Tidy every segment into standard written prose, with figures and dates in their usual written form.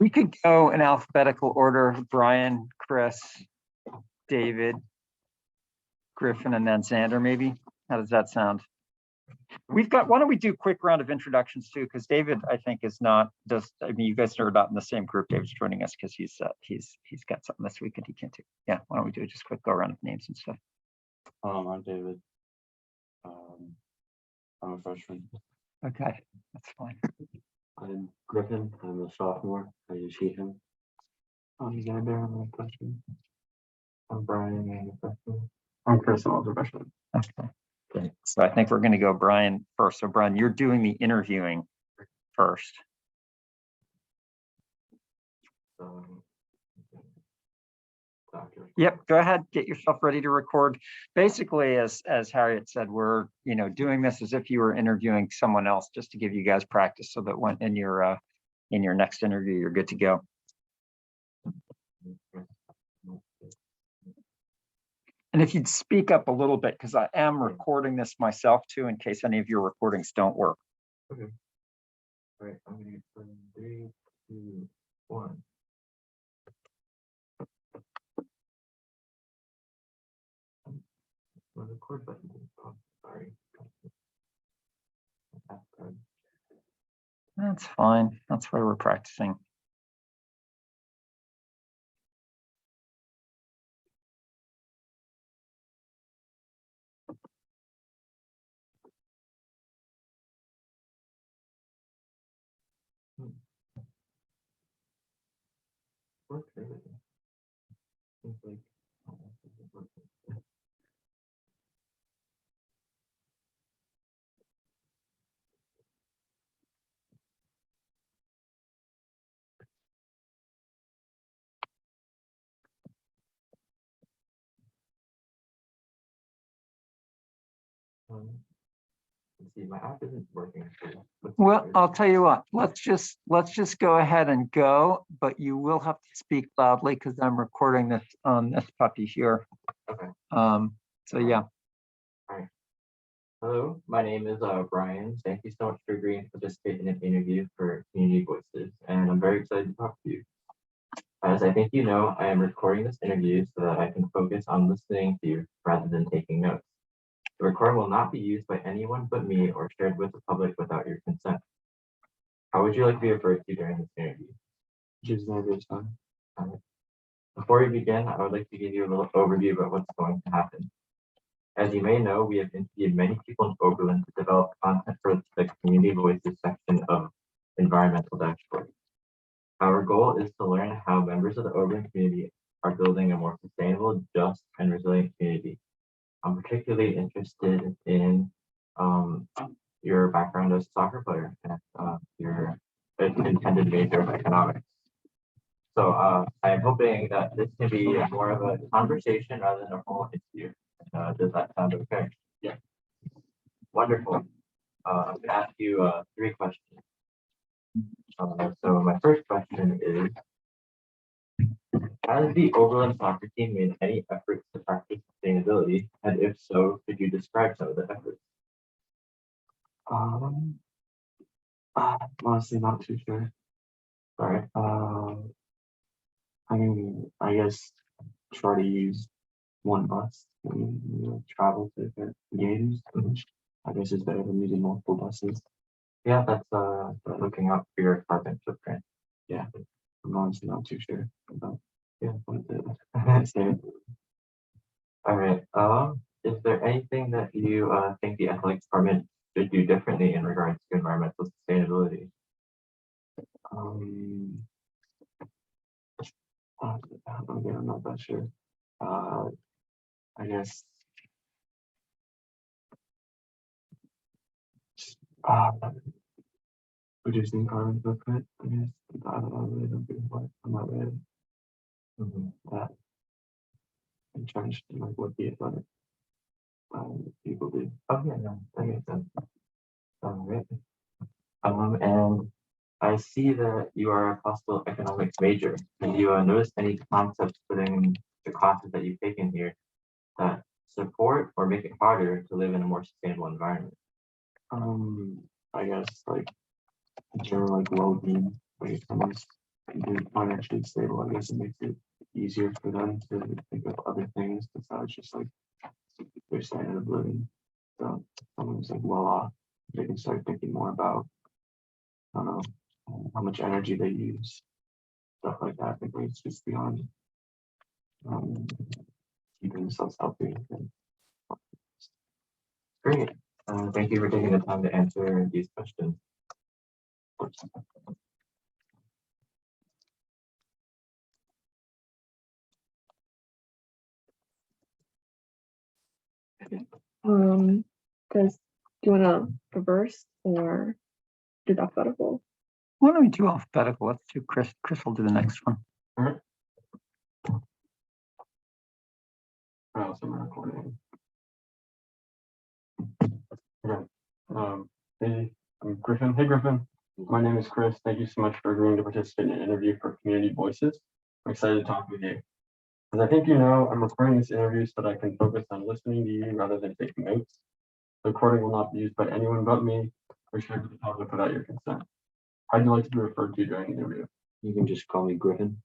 We could go in alphabetical order: Brian, Chris, David, Griffin, and then Xander, maybe. How does that sound? Why don't we do a quick round of introductions too? Because David, I think, is not just, I mean, you guys are not in the same group. David's joining us because he's got something this week and he can't do. Yeah, why don't we do just quick go around of names and stuff? I'm David. I'm a freshman. Okay, that's fine. I'm Griffin. I'm a sophomore. I use he, him. I'm Xander. I'm a freshman. I'm Brian. I'm a freshman. I'm Chris. I'm also a freshman. Okay. Great. So I think we're going to go Brian first. So Brian, you're doing the interviewing first. Yep, go ahead, get yourself ready to record. Basically, as Harriet said, we're doing this as if you were interviewing someone else, just to give you guys practice, so that when in your next interview, you're good to go. And if you'd speak up a little bit, because I am recording this myself too, in case any of your recordings don't work. Okay. All right, I'm gonna get 3, 2, 1. Record button. Oh, sorry. That's fine. That's why we're practicing. Let's see, my app isn't working. Well, I'll tell you what, let's just go ahead and go, but you will have to speak loudly because I'm recording this on this puppy here. Okay. So yeah. All right. Hello, my name is Brian. Thank you so much for agreeing to participate in an interview for Community Voices, and I'm very excited to talk to you. As I think you know, I am recording this interview so that I can focus on listening to you rather than taking notes. The recording will not be used by anyone but me or shared with the public without your consent. How would you like to be referred to during this interview? Just Xander's fine. Before we begin, I would like to give you a little overview about what's going to happen. As you may know, we have interviewed many people in Oberlin to develop content for the Community Voices section of Environmental Dashboard. Our goal is to learn how members of the Oberlin community are building a more sustainable, just, and resilient community. I'm particularly interested in your background as a soccer player and your intended major of economics. So I am hoping that this can be more of a conversation rather than a formal interview. Does that sound okay? Yeah. Wonderful. I'm going to ask you 3 questions. So my first question is, has the Oberlin soccer team made any efforts to practice sustainability? And if so, could you describe some of the efforts? Honestly, not too sure. Sorry. I mean, I guess try to use one bus when you travel to different games. I guess it's better than using multiple buses. Yeah, that's looking out for your carbon footprint. Yeah, I'm honestly not too sure about what to say. All right. Is there anything that you think the athletics department should do differently in regards to environmental sustainability? I'm not that sure. I guess reducing carbon footprint. I guess I really don't do what I'm not really that. I'm trying to like what the athletic people do. Oh yeah, no, that makes sense. All right. And I see that you are a possible economics major. Have you noticed any concepts within the classes that you've taken here that support or make it harder to live in a more sustainable environment? I guess like general like well-being, like someone's they're financially stable, I guess it makes it easier for them to think of other things besides just like their standard of living. So if someone's like well off, they can start thinking more about, I don't know, how much energy they use, stuff like that. I think it's just beyond um, keeping themselves healthy. Great. Thank you for taking the time to answer these questions. Do you want to reverse or do alphabetical? Why don't we do alphabetical? Let's do Chris. Chris will do the next one. I also am recording. Okay. Hey, I'm Griffin. Hey, Griffin. My name is Chris. Thank you so much for agreeing to participate in an interview for Community Voices. I'm excited to talk with you. As I think you know, I'm recording this interview so that I can focus on listening to you rather than taking notes. The recording will not be used by anyone but me or shared with the public without your consent. How'd you like to be referred to during the interview? You can just call me Griffin.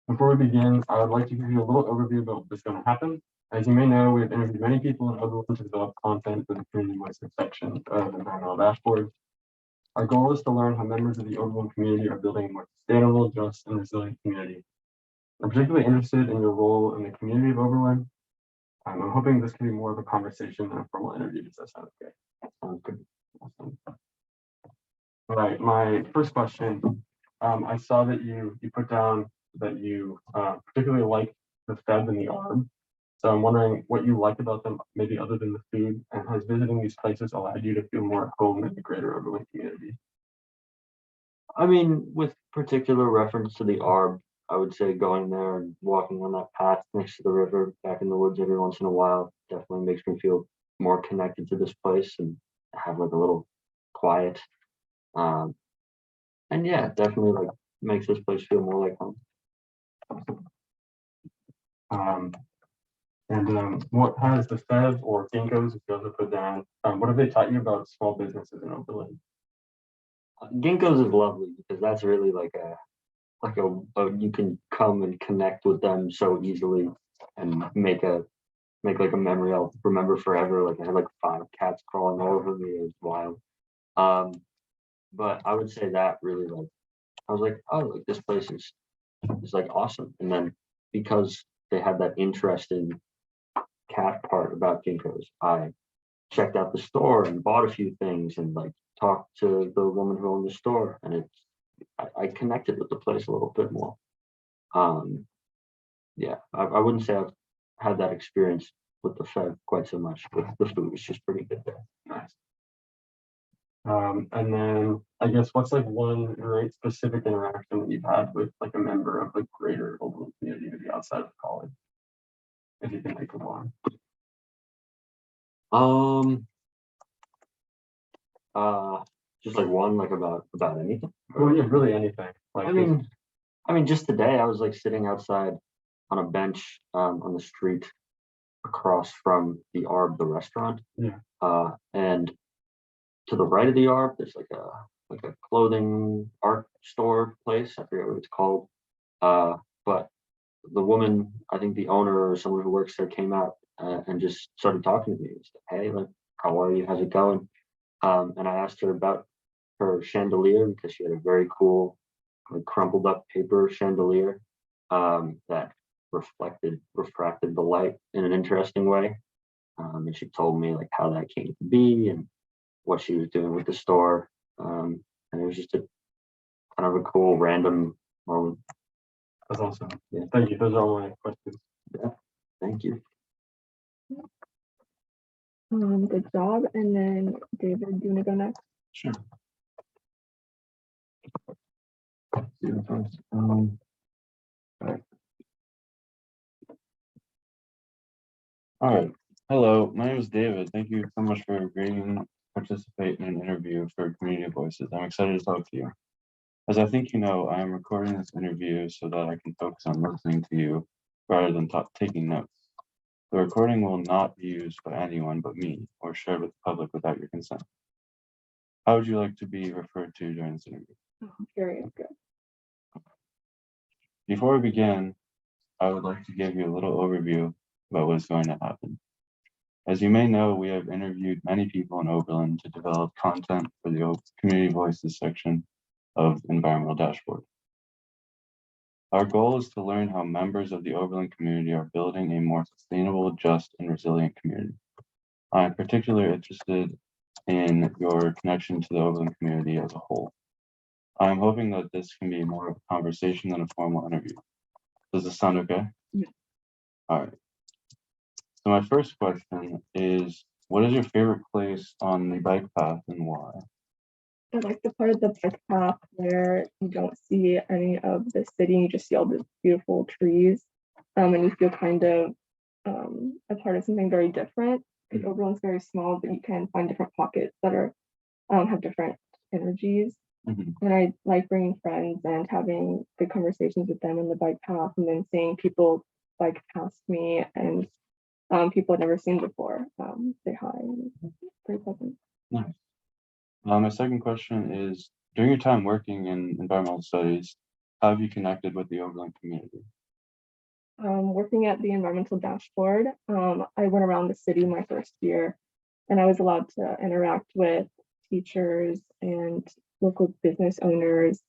Before we begin, I would like to give you a little overview about what's going to happen. As you may know, we have interviewed many people in Oberlin to develop content for the community voices section of the environmental dashboard. Our goal is to learn how members of the Oberlin community are building a more sustainable, just, and resilient community. I'm particularly interested in your role in the community of Oberlin. I'm hoping this can be more of a conversation than a formal interview. Does that sound okay? Sounds good. Awesome. All right, my first question. I saw that you put down that you particularly like the Fed and the ARB. So I'm wondering what you like about them, maybe other than the food, and has visiting these places allowed you to feel more at home in the greater Oberlin community? I mean, with particular reference to the ARB, I would say going there and walking on that path next to the river back in the woods every once in a while definitely makes me feel more connected to this place and have like a little quiet. And yeah, definitely like makes this place feel more like home. What has the Fed or Ginkgo's, if you also put down, what have they taught you about small businesses in Oberlin? Ginkgo's is lovely because that's really like a you can come and connect with them so easily and make like a memory I'll remember forever. Like I had like 5 cats crawling all over me. It was wild. But I would say that really like I was like, oh, like this place is like awesome. And then because they had that interesting cat part about Ginkgo's, I checked out the store and bought a few things and like talked to the woman who owned the store, and I connected with the place a little bit more. Yeah, I wouldn't say I've had that experience with the Fed quite so much, but the food was just pretty good there. Nice. And then I guess what's like one very specific interaction that you've had with like a member of the greater Oberlin community, maybe outside of college, if you can think of one? Just like one, like about anything. Oh yeah, really anything. Like I mean, just today I was like sitting outside on a bench on the street across from the ARB, the restaurant. Yeah. And to the right of the ARB, there's like a clothing art store place. I forget what it's called. But the woman, I think the owner or someone who works there, came out and just started talking to me. Said, hey, like, how are you? How's it going? And I asked her about her chandelier because she had a very cool, like, crumpled up paper chandelier that refracted the light in an interesting way. And she told me like how that came to be and what she was doing with the store. And it was just a kind of a cool random moment. that's awesome. Yeah, thank you. Those are all my questions. Yeah, thank you. Good job. And then David, do you want to go next? Sure. See the first. All right. Hello, my name is David. Thank you so much for agreeing to participate in an interview for Community Voices. I'm excited to talk to you. As I think you know, I am recording this interview so that I can focus on listening to you rather than taking notes. The recording will not be used by anyone but me or shared with the public without your consent. How would you like to be referred to during this interview? Curious. Good. Before we begin, I would like to give you a little overview about what is going to happen. As you may know, we have interviewed many people in Oberlin to develop content for the Community Voices section of Environmental Dashboard. Our goal is to learn how members of the Oberlin community are building a more sustainable, just, and resilient community. I am particularly interested in your connection to the Oberlin community as a whole. I am hoping that this can be more of a conversation than a formal interview. Does this sound okay? Yeah. All right. So my first question is, what is your favorite place on the bike path and why? I like the part of the bike path where you don't see any of the city, you just see all the beautiful trees. And you feel kind of a part of something very different. Because Oberlin's very small, but you can find different pockets that are have different energies. Mhm. And I like bringing friends and having good conversations with them on the bike path, and then seeing people bike past me and people I've never seen before say hi. And it's pretty pleasant. Nice. My second question is, during your time working in environmental studies, how have you connected with the Oberlin community? Working at the environmental dashboard, I went around the city my first year, and I was allowed to interact with teachers and local business owners,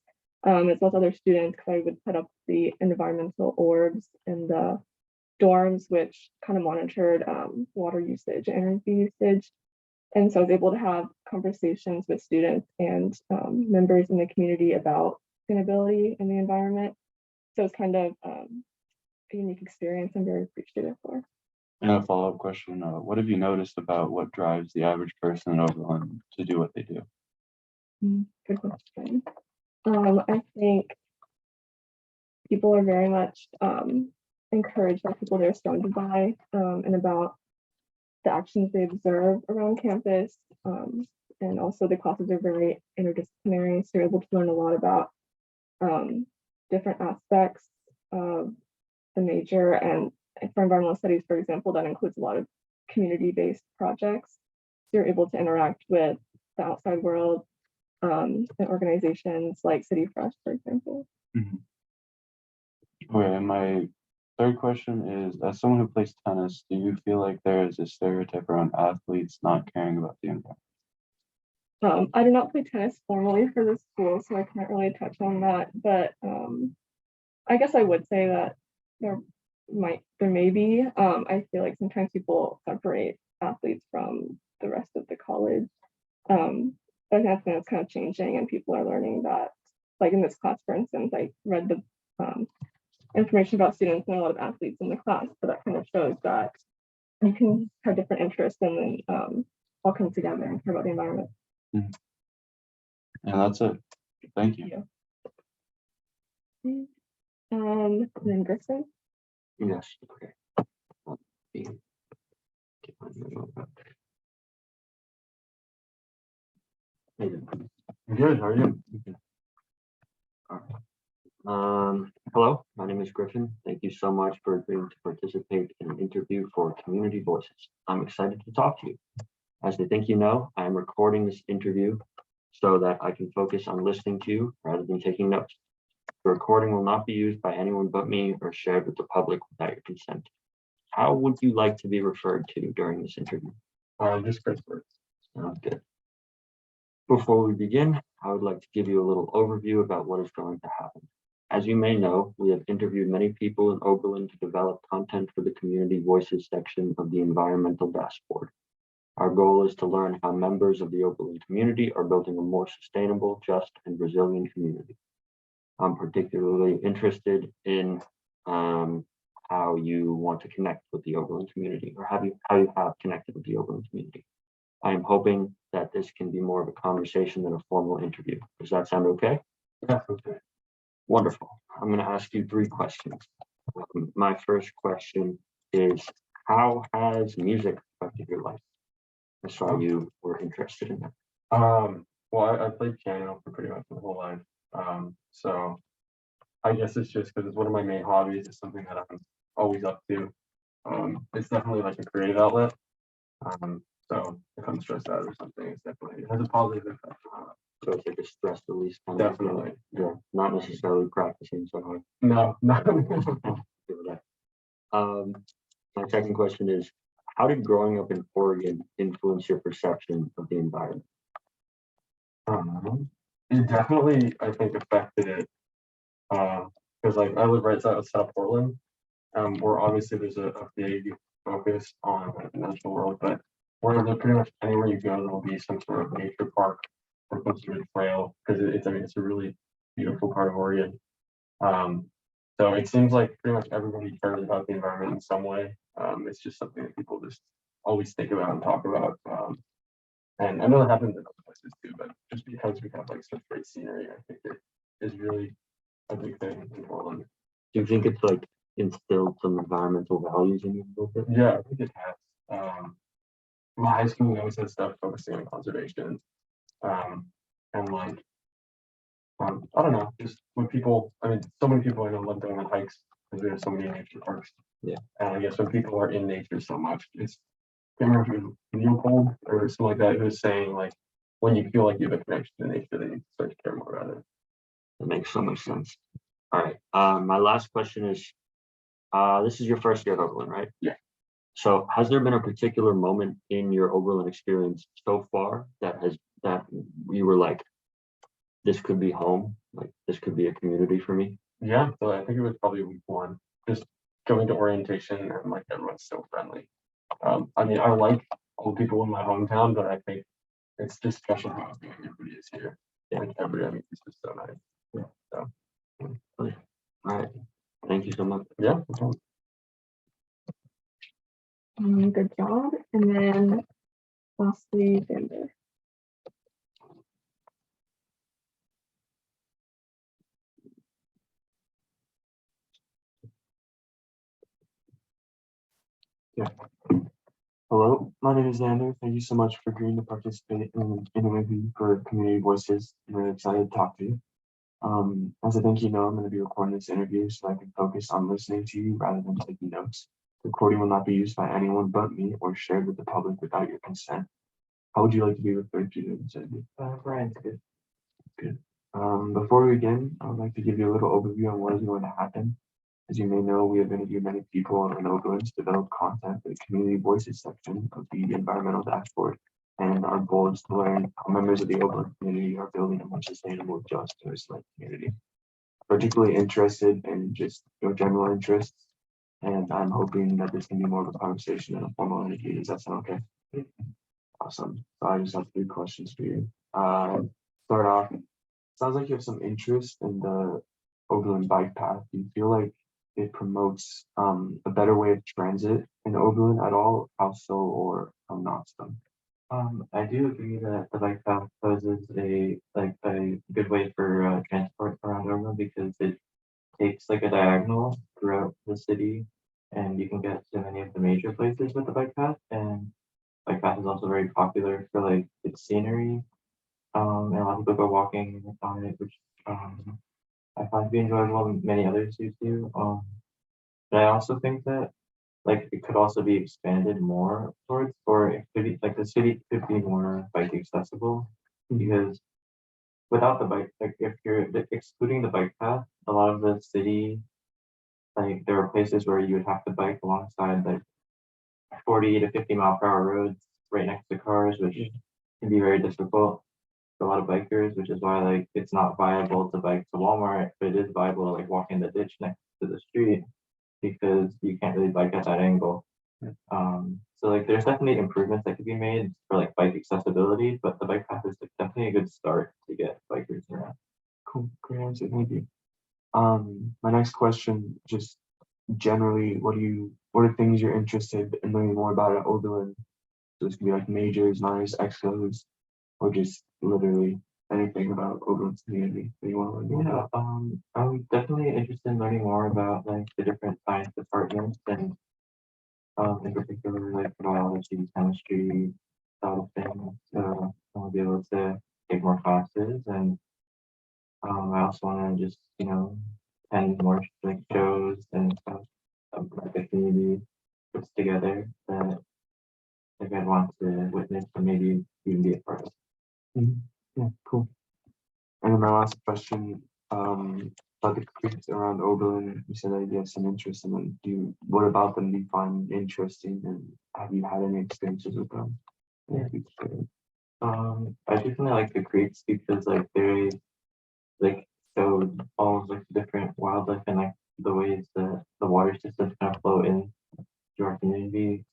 as well as other students, because I would put up the environmental orbs in the dorms, which kind of monitored water usage, energy usage. And so I was able to have conversations with students and members in the community about sustainability in the environment. So it's kind of a unique experience I'm very appreciative for. And a follow-up question, what have you noticed about what drives the average person in Oberlin to do what they do? Good question. I think people are very much encouraged by people they're surrounded by and about the actions they observe around campus. And also the classes are very interdisciplinary, so you're able to learn a lot about different aspects of the major. And for environmental studies, for example, that includes a lot of community-based projects. So you're able to interact with the outside world and organizations like City Fresh, for example. Okay, and my third question is, as someone who plays tennis, do you feel like there is a stereotype around athletes not caring about the environment? I do not play tennis formally for the school, so I can't really touch on that. But I guess I would say that there may be. I feel like sometimes people separate athletes from the rest of the college. But I think that's kind of changing, and people are learning that. Like in this class, for instance, I read the information about students and a lot of athletes in the class, so that kind of shows that you can have different interests and then all come together and care about the environment. And that's it. Thank you. And then Griffin. Yes, okay. Get my note up. Hey there. I'm good, how are you? Hello, my name is Griffin. Thank you so much for agreeing to participate in an interview for Community Voices. I'm excited to talk to you. As I think you know, I am recording this interview so that I can focus on listening to you rather than taking notes. The recording will not be used by anyone but me or shared with the public without your consent. How would you like to be referred to during this interview? Just Chris Bird. Sounds good. Before we begin, I would like to give you a little overview about what is going to happen. As you may know, we have interviewed many people in Oberlin to develop content for the Community Voices section of the Environmental Dashboard. Our goal is to learn how members of the Oberlin community are building a more sustainable, just, and resilient community. I'm particularly interested in how you want to connect with the Oberlin community, or how you have connected with the Oberlin community. I am hoping that this can be more of a conversation than a formal interview. Does that sound okay? Yeah, okay. Wonderful. I'm going to ask you 3 questions. My first question is, how has music affected your life? I saw you were interested in that. Well, I played piano for pretty much my whole life. So I guess it's just because it's one of my main hobbies. It's something that I'm always up to. It's definitely like a creative outlet. So if I'm stressed out or something, it has a positive effect. So it's a like a stress release kind of. Definitely, yeah. Not necessarily practicing so hard. No, no. Feel that. My second question is, how did growing up in Oregon influence your perception of the environment? It definitely, I think, affected it. Because like I live right outside of South Portland, where obviously there's a big focus on like, the natural world, but where pretty much anywhere you go, there'll be some sort of nature park or some sort of trail, because it's, I mean, it's a really beautiful part of Oregon. So it seems like pretty much everybody cares about the environment in some way. It's just something that people just always think about and talk about. And I know that happens in other places too, but just because we have like such great scenery, I think it is really a big thing in Portland. Do you think it's like instilled some environmental values in you a little bit? Yeah, I think it has. My high school we always had stuff focusing on conservation. And like, I don't know, just when people, I mean, so many people I know love going on hikes because we have so many nature parks. Yeah. And I guess when people are in nature so much, it's, I can't remember if it was Leopold or something like that, who was saying like, when you feel like you have a connection to nature, then you start to care more about it. That makes so much sense. All right. My last question is, this is your first year at Oberlin, right? Yeah. So has there been a particular moment in your Oberlin experience so far that you were like, this could be home, like this could be a community for me? Yeah, so I think it was probably week one, just going to orientation and like everyone's so friendly. I mean, I like all the people in my hometown, but I think it's just special how everybody is here. Yeah. Like everybody is just so nice. Yeah. So All right. Thank you so much. yeah. Good job. And then lastly, Xander. Hello, my name is Xander. Thank you so much for agreeing to participate in an interview for Community Voices. I'm really excited to talk to you. As I think you know, I'm going to be recording this interview so I can focus on listening to you rather than taking notes. The recording will not be used by anyone but me or shared with the public without your consent. How would you like to be referred to in this interview? Brian's good. Good. Before we begin, I would like to give you a little overview on what is going to happen. As you may know, we have interviewed many people in Oberlin to develop content for the Community Voices section of the environmental dashboard. And our goal is to learn how members of the Oberlin community are building a more sustainable, just, and resilient community. Particularly interested in just your general interests, and I'm hoping that this can be more of a conversation than a formal interview. Does that sound okay? Awesome. So I just have 3 questions for you. Start off, sounds like you have some interest in the Oberlin bike path. Do you feel like it promotes a better way of transit in Oberlin at all? How so, or how not so? I do agree that the bike path poses a good way for transport around Orma because it takes like a diagonal throughout the city, and you can get to many of the major places with the bike path. And bike path is also very popular for like its scenery. And a lot of people go walking on it, which I find to be enjoyable, and many others do too. But I also think that like it could also be expanded more towards, or it could be like the city could be more bike accessible because without the bike, like if you're excluding the bike path, a lot of the city, like there are places where you would have to bike alongside like 40 to 50 mile per hour roads right next to cars, which can be very difficult for a lot of bikers, which is why like it's not viable to bike to Walmart, but it is viable to like walk in the ditch next to the street because you can't really bike at that angle. So like there's definitely improvements that could be made for like bike accessibility, but the bike path is like, definitely a good start to get bikers around. Cool, great answer, thank you. My next question, just generally, what are things you're interested in learning more about at Oberlin? So this could be like majors, minors, expos, or just literally anything about Oberlin's community that you want to learn more Yeah, about. I'm definitely interested in learning more about like the different science departments and in particular like biology, chemistry, side of things. I'll be able to take more classes, and I also want to just attend more like shows and stuff like the community puts together that like I'd want to witness and maybe even be a part of. Yeah, cool. And then my last question, about the creeks around Oberlin, you said that you have some interest in them. What about them do you find interesting, and have you had any experiences with them? Yeah. If you could share. I definitely like the creeks because like they like show all of like different wildlife and like the ways that the water systems kind of flow in to our community.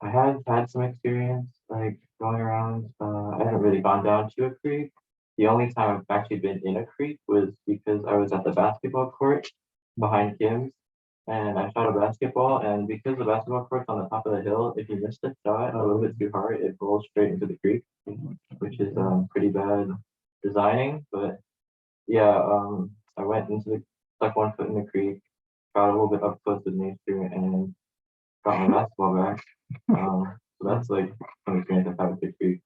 I have had some experience like going around. I haven't really gone down to a creek. The only time I've actually been in a creek was because I was at the basketball court behind Kim's and I shot a basketball. And because the basketball court's on the top of the hill, if you miss the shot a little bit too hard, it rolls straight into the creek, which is pretty bad designing. But yeah, I went into the stuck one foot in the creek, got a little bit up close to nature, and got my basketball back. So that's like some experience I've had with the creek.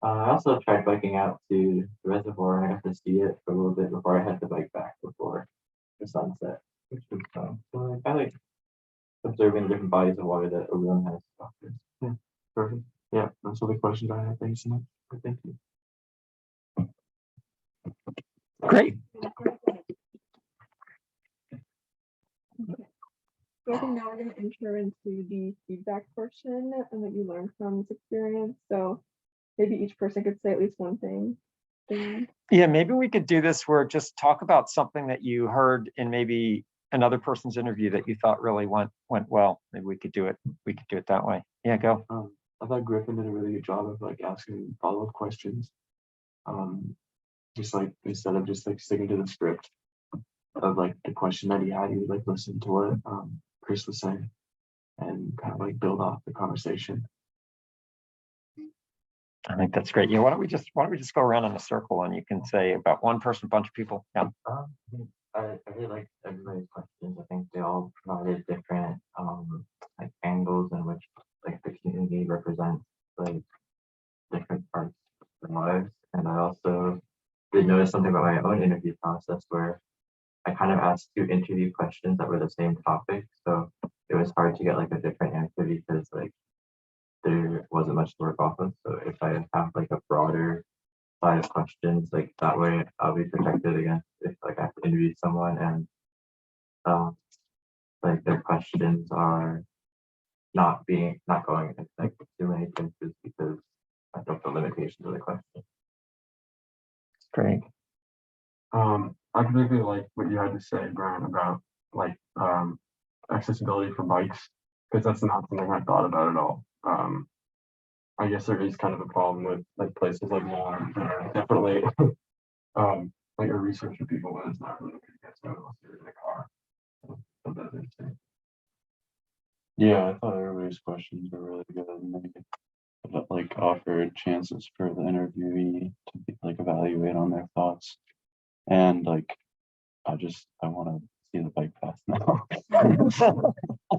I also tried biking out to the reservoir and I got to see it for a little bit before I had to bike back before the sunset, which was fun. So like, I like observing different bodies of water that everyone has to offer. Perfect. Yeah, that's all the questions I had. Thank you so much. Thank you. Great. So I think now we're going to enter into the feedback portion and what you learned from this experience. So maybe each person could say at least one thing. Yeah, maybe we could do this where just talk about something that you heard in maybe another person's interview that you thought really went well. Maybe we could do it. We could do it that way. Yeah, go. I thought Griffin did a really good job of like asking follow-up questions. Just like instead of just like sticking to the script of like the question that he had, he would like listen to what Chris was saying and kind of like build off the conversation. I think that's great. Yeah, why don't we just go around in a circle and you can say about one person, bunch of people. Yeah. I really liked everybody's questions. I think they all provided different like angles in which like the community represents like different parts of their lives. And I also did notice something about my own interview process where I kind of asked 2 interview questions that were the same topic. So it was hard to get like a different answer because like there wasn't much to work off of. So if I have like a broader side of questions, like that way I'll be protected against if like I have to interview someone and like their questions are not going in like too many places because I felt the limitations of the question. Great. I particularly like what you had to say, Brian, about like accessibility for bikes, because that's not something I thought about at all. I guess there is kind of a problem with like places like Walmart that are definitely like a resource for people when it's not really good to get to unless you're in a car. So that's interesting. Yeah, I thought everybody's questions were really good and they like offered chances for the interviewee to be, like evaluate on their thoughts. And like I want to see the bike path now.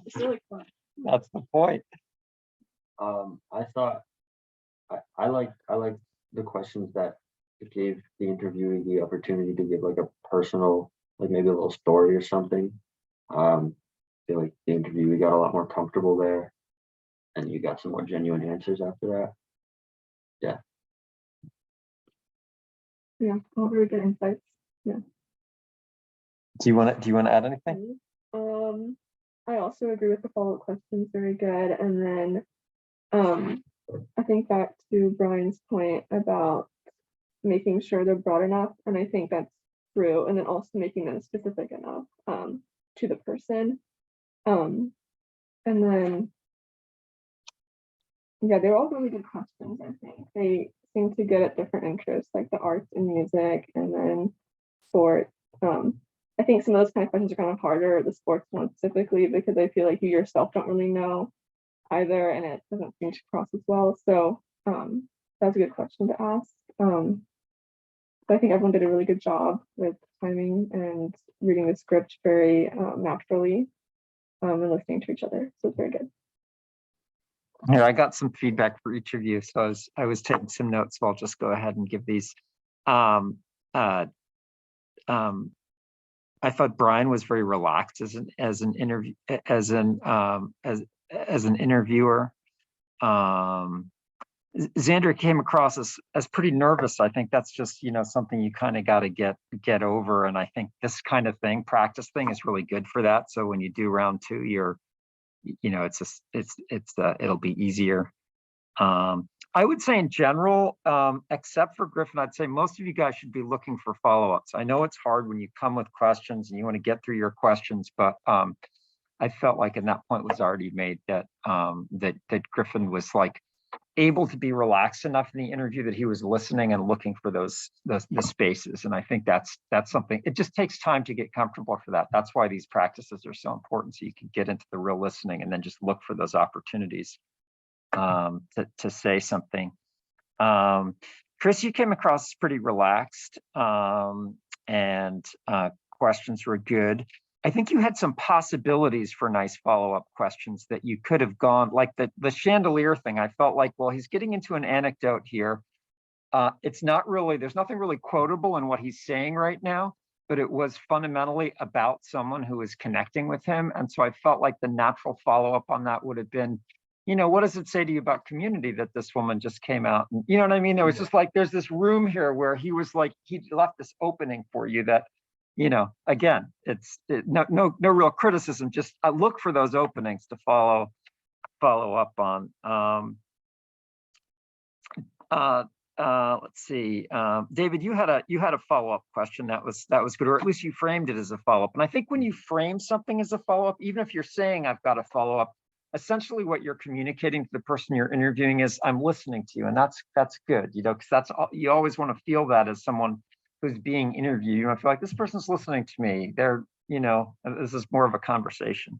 It's really fun. That's the point. I thought I liked the questions that gave the interviewee the opportunity to give like a personal, like maybe a little story or something. I feel like the interviewee got a lot more comfortable there, and you got some more genuine answers after that. Yeah, all very good insights. Do you want to add anything? I also agree with the follow-up questions, very good. And then I think back to Brian's point about making sure they're broad enough, and I think that's true. And then also making them specific enough to the person. And then yeah, they're all really good questions. I think they seem to get at different interests, like the arts and music, and then sport. I think some of those kind of questions are kind of harder, the sports one specifically, because I feel like you yourself don't really know either, and it doesn't seem to cross as well. So that's a good question to ask. But I think everyone did a really good job with timing and reading the script very naturally and listening to each other. So it's very good. Yeah, I got some feedback for each of you, so I was taking some notes. So I'll just go ahead and give these. I thought Brian was very relaxed as an interviewer. Xander came across as pretty nervous. I think that's just, something you kind of got to get over. And I think this kind of thing, practice thing, is really good for that. So when you do round 2, it'll be easier. I would say in general, except for Griffin, I'd say most of you guys should be looking for follow-ups. I know it's hard when you come with questions and you want to get through your questions, but I felt like in that point was already made that that Griffin was like able to be relaxed enough in the interview that he was listening and looking for the spaces. And I think that's something, it just takes time to get comfortable for that. That's why these practices are so important, so you can get into the real listening and then just look for those opportunities to say something. Chris, you came across pretty relaxed, and questions were good. I think you had some possibilities for nice follow-up questions that you could have gone, like the chandelier thing. I felt like, well, he's getting into an anecdote here. It's not really, there's nothing really quotable in what he's saying right now, but it was fundamentally about someone who is connecting with him. And so I felt like the natural follow-up on that would have been, what does it say to you about community that this woman just came out? And you know what I mean? There was just like, there's this room here where he was like, he left this opening for you that, again, no real criticism, just I look for those openings to follow up on. Let's see, David, you had a follow-up question that was good, or at least you framed it as a follow-up. And I think when you frame something as a follow-up, even if you're saying I've got a follow-up, essentially what you're communicating to the person you're interviewing is I'm listening to you, and that's good, because that's all, you always want to feel that as someone who's being interviewed. I feel like this person's listening to me. They're, this is more of a conversation.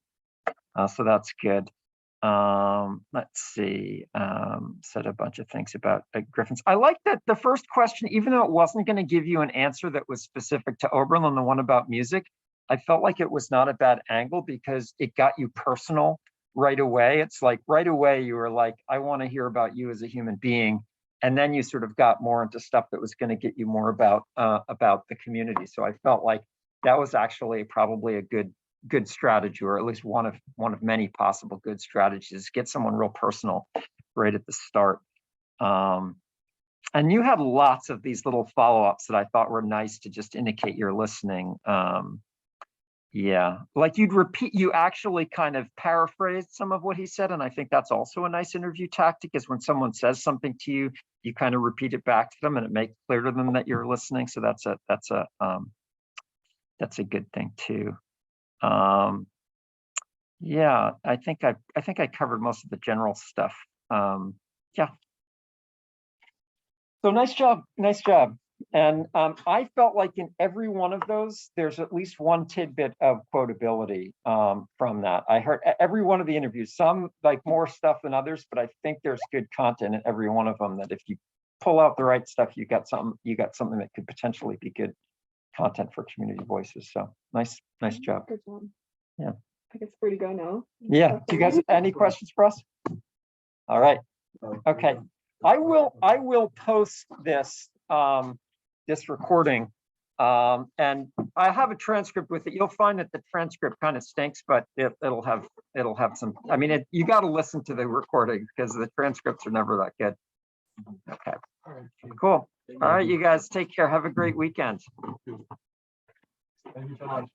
So that's good. Let's see, said a bunch of things about Griffins. I like that the first question, even though it wasn't going to give you an answer that was specific to Oberlin, the one about music, I felt like it was not a bad angle because it got you personal right away. It's like right away you were like, I want to hear about you as a human being. And then you sort of got more into stuff that was going to get you more about the community. So I felt like that was actually probably a good strategy, or at least one of many possible good strategies. Get someone real personal right at the start. And you had lots of these little follow-ups that I thought were nice to just indicate you're listening. Yeah, like you actually kind of paraphrased some of what he said. And I think that's also a nice interview tactic, is when someone says something to you, you kind of repeat it back to them and it makes clear to them that you're listening. So that's a good thing too. Yeah, I think I covered most of the general stuff. Yeah. So nice job. And I felt like in every one of those, there's at least one tidbit of quotability from that. I heard every one of the interviews, some like more stuff than others, but I think there's good content in every one of them that if you pull out the right stuff, you got something that could potentially be good content for Community Voices. So nice job. Good job. Yeah. I guess free to go now. Yeah. Do you guys have any questions for us? All right. Okay. I will post this this recording, and I have a transcript with it. You'll find that the transcript kind of stinks, but it'll have some. I mean, you got to listen to the recording because the transcripts are never that good. Okay. Cool. All right, you guys take care. Have a great weekend. Thank you so much.